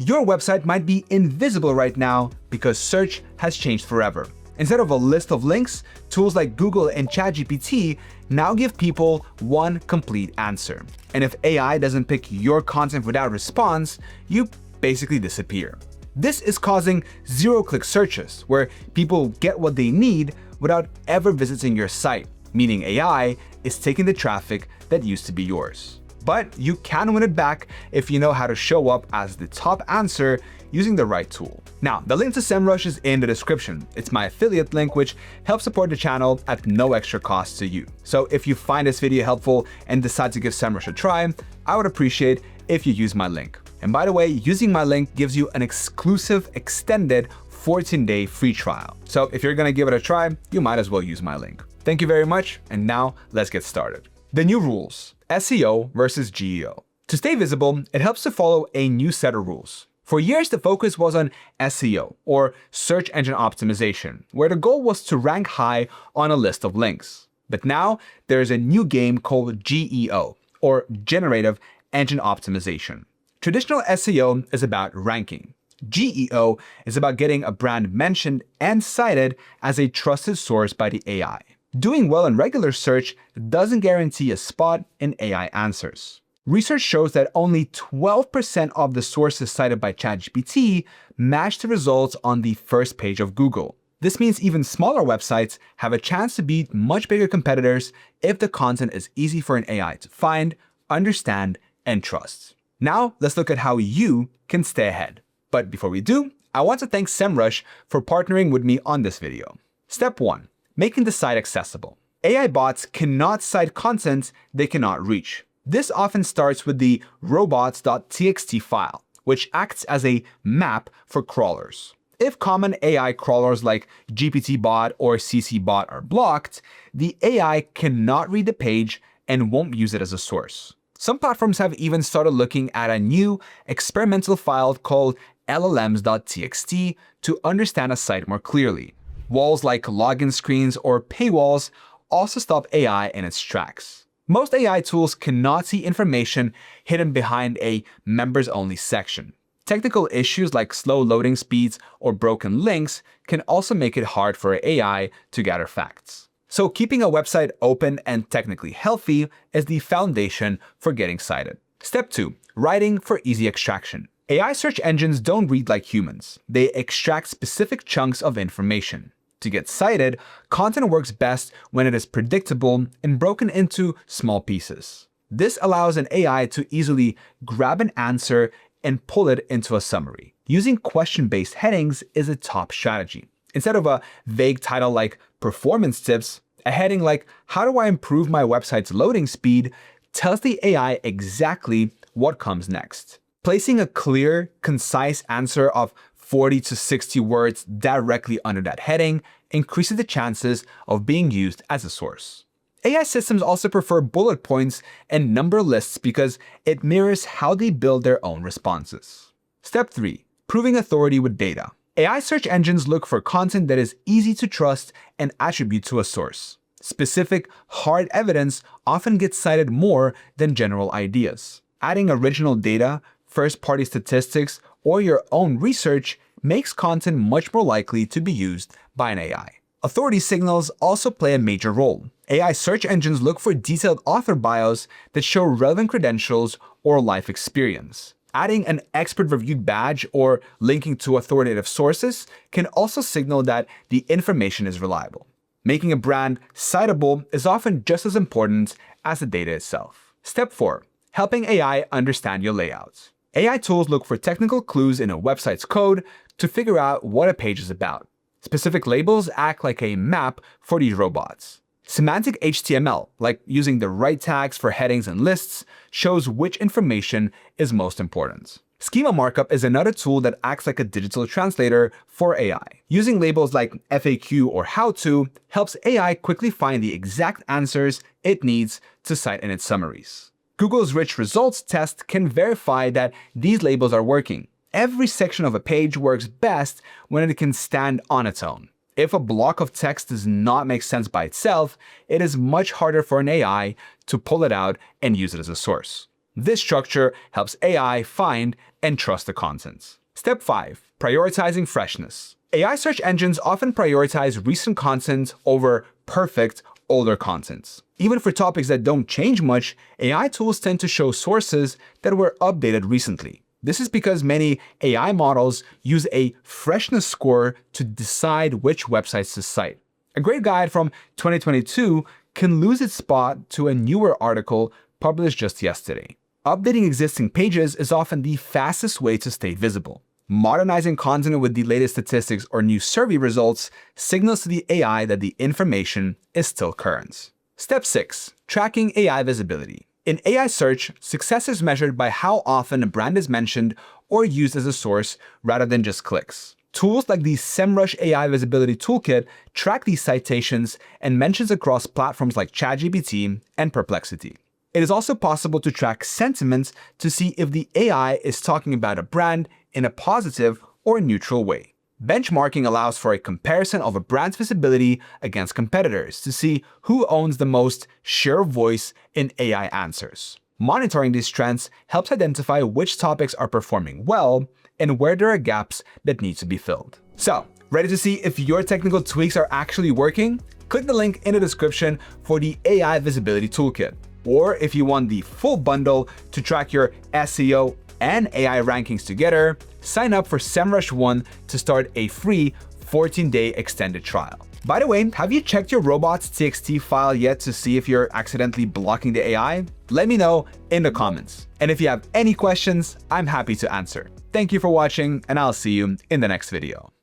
Your website might be invisible right now because search has changed forever. Instead of a list of links, tools like Google and ChatGPT now give people one complete answer. And if AI doesn't pick your content without response, you basically disappear. This is causing zero-click searches, where people get what they need without ever visiting your site, meaning AI is taking the traffic that used to be yours. But you can win it back if you know how to show up as the top answer using the right tool. Now, the link to Semrush is in the description. It's my affiliate link, which helps support the channel at no extra cost to you. So if you find this video helpful and decide to give Semrush a try, I would appreciate if you use my link. And by the way, using my link gives you an exclusive extended 14-day free trial. So if you're gonna give it a try, you might as well use my link. Thank you very much, and now let's get started. The new rules: SEO versus GEO. To stay visible, it helps to follow a new set of rules. For years, the focus was on SEO, or search engine optimization, where the goal was to rank high on a list of links. But now there's a new game called GEO, or generative engine optimization. Traditional SEO is about ranking. GEO is about getting a brand mentioned and cited as a trusted source by the AI. Doing well in regular search doesn't guarantee a spot in AI answers. Research shows that only 12% of the sources cited by ChatGPT match the results on the first page of Google. This means even smaller websites have a chance to beat much bigger competitors if the content is easy for an AI to find, understand, and trust. Now, let's look at how you can stay ahead. But before we do, I want to thank Semrush for partnering with me on this video. Step 1. Making the site accessible. AI bots cannot cite content they cannot reach. This often starts with the robots.txt file, which acts as a map for crawlers. If common AI crawlers like GPTbot or CCbot are blocked, the AI cannot read the page and won't use it as a source. Some platforms have even started looking at a new experimental file called llms.txt to understand a site more clearly. Walls like login screens or paywalls also stop AI in its tracks. Most AI tools cannot see information hidden behind a members-only section. Technical issues like slow loading speeds or broken links can also make it hard for AI to gather facts. So keeping a website open and technically healthy is the foundation for getting cited. Step 2. Writing for easy extraction. AI search engines don't read like humans. They extract specific chunks of information. To get cited, content works best when it is predictable and broken into small pieces. This allows an AI to easily grab an answer and pull it into a summary. Using question-based headings is a top strategy. Instead of a vague title like performance tips, a heading like how do I improve my website's loading speed tells the AI exactly what comes next. Placing a clear, concise answer of 40 to 60 words directly under that heading increases the chances of being used as a source. AI systems also prefer bullet points and number lists because it mirrors how they build their own responses. Step 3. Proving authority with data. AI search engines look for content that is easy to trust and attribute to a source. Specific, hard evidence often gets cited more than general ideas. Adding original data, first-party statistics, or your own research makes content much more likely to be used by an AI. Authority signals also play a major role. AI search engines look for detailed author bios that show relevant credentials or life experience. Adding an expert-reviewed badge or linking to authoritative sources can also signal that the information is reliable. Making a brand citable is often just as important as the data itself. Step 4. Helping AI understand your layouts. AI tools look for technical clues in a website's code to figure out what a page is about. Specific labels act like a map for these robots. Semantic HTML, like using the right tags for headings and lists, shows which information is most important. Schema markup is another tool that acts like a digital translator for AI. Using labels like FAQ or how to helps AI quickly find the exact answers it needs to cite in its summaries. Google's rich results test can verify that these labels are working. Every section of a page works best when it can stand on its own. If a block of text does not make sense by itself, it is much harder for an AI to pull it out and use it as a source. This structure helps AI find and trust the contents. Step 5. Prioritizing freshness. AI search engines often prioritize recent content over perfect, older contents. Even for topics that don't change much, AI tools tend to show sources that were updated recently. This is because many AI models use a freshness score to decide which websites to cite. A great guide from 2022 can lose its spot to a newer article published just yesterday. Updating existing pages is often the fastest way to stay visible. Modernizing content with the latest statistics or new survey results signals to the AI that the information is still current. Step 6. Tracking AI visibility. In AI search, success is measured by how often a brand is mentioned or used as a source rather than just clicks. Tools like the Semrush AI Visibility Toolkit track these citations and mentions across platforms like ChatGPT and Perplexity. It is also possible to track sentiments to see if the AI is talking about a brand in a positive or neutral way. Benchmarking allows for a comparison of a brand's visibility against competitors to see who owns the most share of voice in AI answers. Monitoring these trends helps identify which topics are performing well and where there are gaps that need to be filled. So, ready to see if your technical tweaks are actually working? Click the link in the description for the AI Visibility Toolkit. Or if you want the full bundle to track your SEO and AI rankings together, sign up for Semrush One to start a free 14-day extended trial. By the way, have you checked your robots.txt file yet to see if you're accidentally blocking the AI? Let me know in the comments. And if you have any questions, I'm happy to answer. Thank you for watching, and I'll see you in the next video.